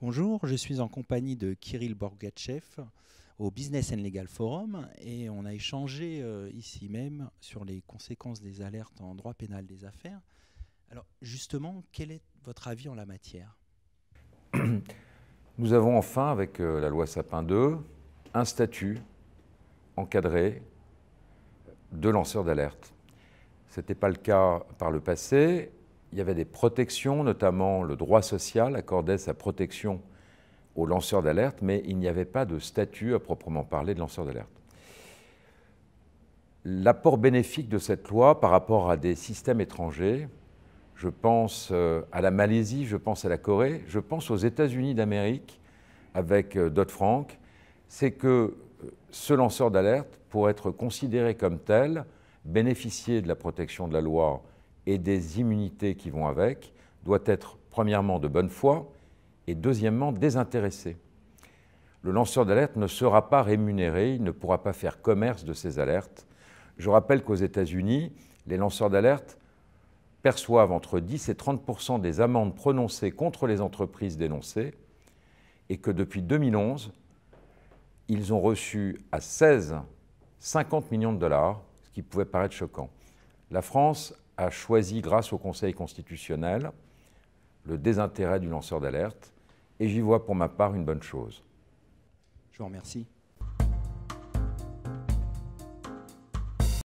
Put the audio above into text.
Bonjour, je suis en compagnie de Kirill Borgatchev au Business and Legal Forum et on a échangé ici même sur les conséquences des alertes en droit pénal des affaires. Alors justement, quel est votre avis en la matière? Nous avons enfin, avec la loi Sapin II, un statut encadré de lanceur d'alerte. Ce n'était pas le cas par le passé. Il y avait des protections, notamment le droit social accordait sa protection aux lanceurs d'alerte, mais il n'y avait pas de statut à proprement parler de lanceur d'alerte. L'apport bénéfique de cette loi par rapport à des systèmes étrangers, je pense à la Malaisie, je pense à la Corée, je pense aux États-Unis d'Amérique avec Dodd-Frank, c'est que ce lanceur d'alerte, pour être considéré comme tel, bénéficier de la protection de la loi et des immunités qui vont avec, doit être premièrement de bonne foi et deuxièmement désintéressé. Le lanceur d'alerte ne sera pas rémunéré, il ne pourra pas faire commerce de ces alertes. Je rappelle qu'aux États-Unis, les lanceurs d'alerte perçoivent entre 10 et 30% des amendes prononcées contre les entreprises dénoncées et que depuis 2011, ils ont reçu à 16 50 millions de dollars, ce qui pouvait paraître choquant. La France a choisi, grâce au Conseil constitutionnel, le désintérêt du lanceur d'alerte et j'y vois pour ma part une bonne chose. Je vous remercie.